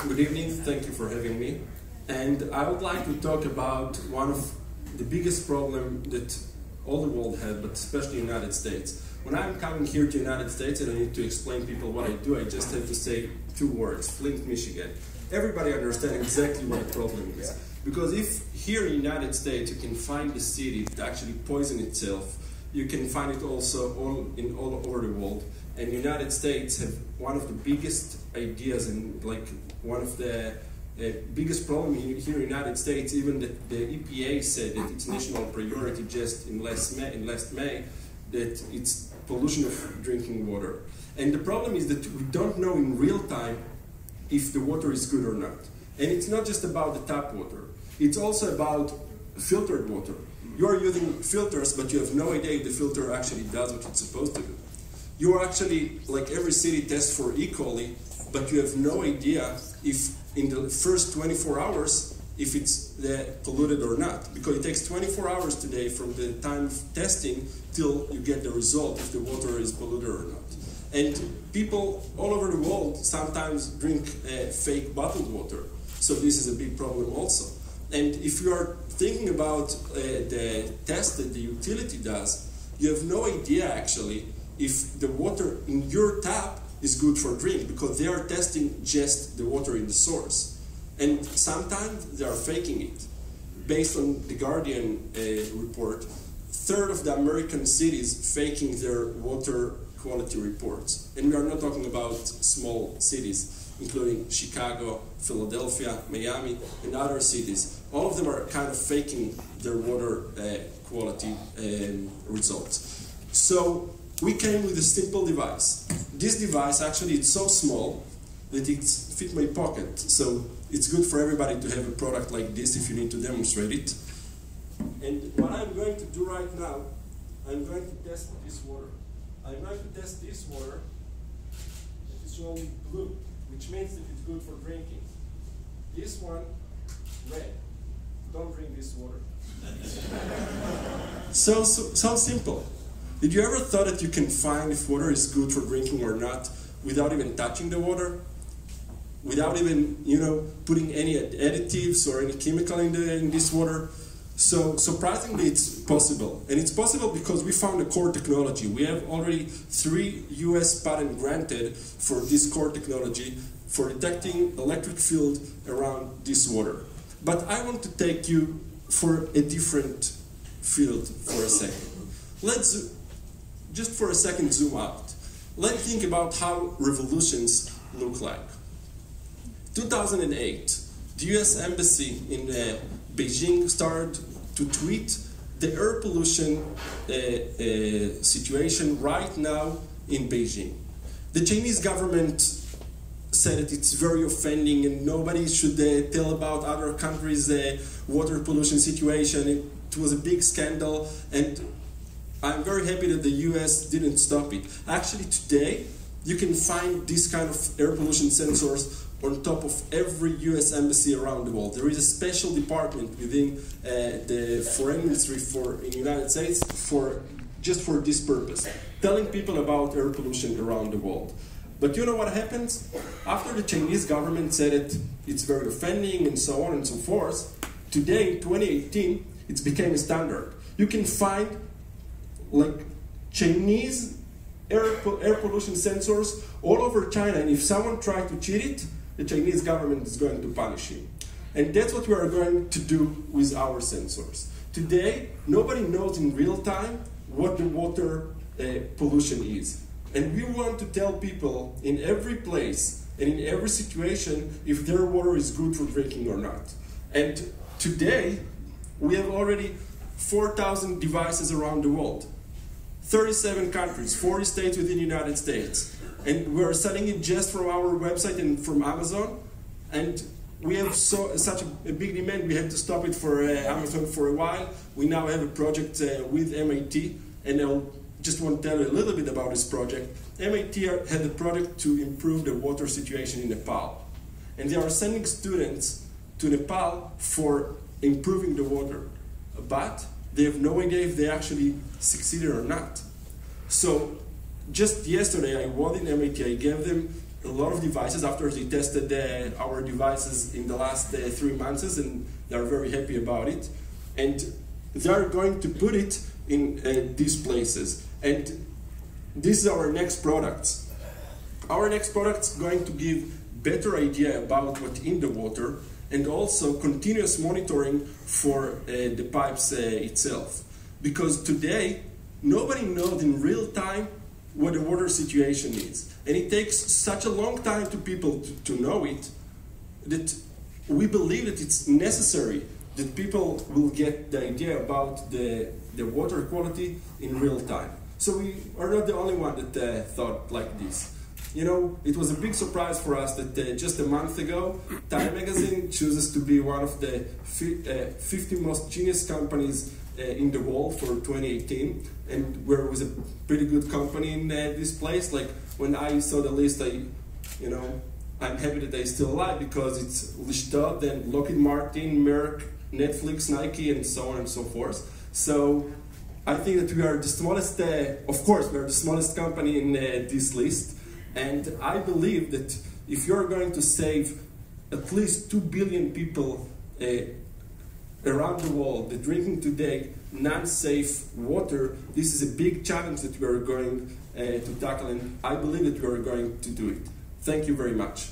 Good evening, thank you for having me. And I would like to talk about one of the biggest problems that all the world has, but especially the United States. When I'm coming here to the United States and I need to explain to people what I do, I just have to say two words, Flint, Michigan. Everybody understands exactly what the problem is. Because if here in the United States you can find a city that actually poisons itself, you can find it also all over the world. And the United States have one of the biggest ideas and like one of the biggest problems here in the United States, even that the EPA said that it's national priority just in last May, that it's pollution of drinking water. And the problem is that we don't know in real time if the water is good or not. And it's not just about the tap water. It's also about filtered water. You are using filters, but you have no idea if the filter actually does what it's supposed to do. You are actually, like every city tests for E. coli, but you have no idea if in the first 24 hours, if it's polluted or not. Because it takes 24 hours today from the time of testing till you get the result if the water is polluted or not. And people all over the world sometimes drink fake bottled water. So this is a big problem also. And if you are thinking about the test that the utility does, you have no idea actually if the water in your tap is good for drink, because they are testing just the water in the source. And sometimes they are faking it. Based on the Guardian report, third of the American cities faking their water quality reports. And we are not talking about small cities, including Chicago, Philadelphia, Miami, and other cities. All of them are kind of faking their water quality results. So we came with a simple device. This device actually it's so small that it fits my pocket. So it's good for everybody to have a product like this if you need to demonstrate it. And what I'm going to do right now, I'm going to test this water. I'm going to test this water. It's showing blue, which means that it's good for drinking. This one, red. Don't drink this water. So simple. Did you ever thought that you can find if water is good for drinking or not without even touching the water? Without even, putting any additives or any chemical in this water? So surprisingly, it's possible. And it's possible because we found a core technology. We have already 3 US patents granted for this core technology for detecting electric field around this water. But I want to take you for a different field for a second. Let's just for a second zoom out. Let's think about how revolutions look like. 2008, the US Embassy in Beijing started to tweet the air pollution situation right now in Beijing. The Chinese government said that it's very offending and nobody should tell about other countries' water pollution situation. It was a big scandal, and I'm very happy that the US didn't stop it. Actually today, you can find this kind of air pollution sensors on top of every US embassy around the world. There is a special department within the foreign ministry in the United States just for this purpose, telling people about air pollution around the world. But you know what happens? After the Chinese government said it's very offending and so on and so forth, today in 2018, it became a standard. You can find like Chinese air pollution sensors all over China, and if someone tries to cheat it, the Chinese government is going to punish him. And that's what we are going to do with our sensors. Today, nobody knows in real time what the water pollution is. And we want to tell people in every place and in every situation if their water is good for drinking or not. And today, we have already 4,000 devices around the world. 37 countries, 40 states within the United States. And we're selling it just from our website and from Amazon. And we have such a big demand, we had to stop it for Amazon for a while. We now have a project with MIT, and I'll just want to tell you a little bit about this project. MIT had a project to improve the water situation in Nepal. And they are sending students to Nepal for improving the water. But they have no idea if they actually succeeded or not. So just yesterday I was in MIT, I gave them a lot of devices after they tested our devices in the last 3 months, and they're very happy about it. And they're going to put it in these places. And this is our next product. Our next product is going to give better idea about what's in the water, and also continuous monitoring for the pipes itself. Because today, nobody knows in real time what the water situation is. And it takes such a long time to people to know it, that we believe that it's necessary that people will get the idea about the water quality in real time. So we are not the only one that thought like this. You know, it was a big surprise for us that just a month ago, Time Magazine chooses to be one of the 50 most genius companies in the world for 2018, and we're with a pretty good company in this place. Like when I saw the list, I'm happy that they're still alive, because it's Lishtot, then Lockheed Martin, Merck, Netflix, Nike, and so on and so forth. So I think that we are the smallest, of course, we are the smallest company in this list. And I believe that if you're going to save at least 2 billion people around the world that drinking today non-safe water, this is a big challenge that we're going to tackle, and I believe that we are going to do it. Thank you very much.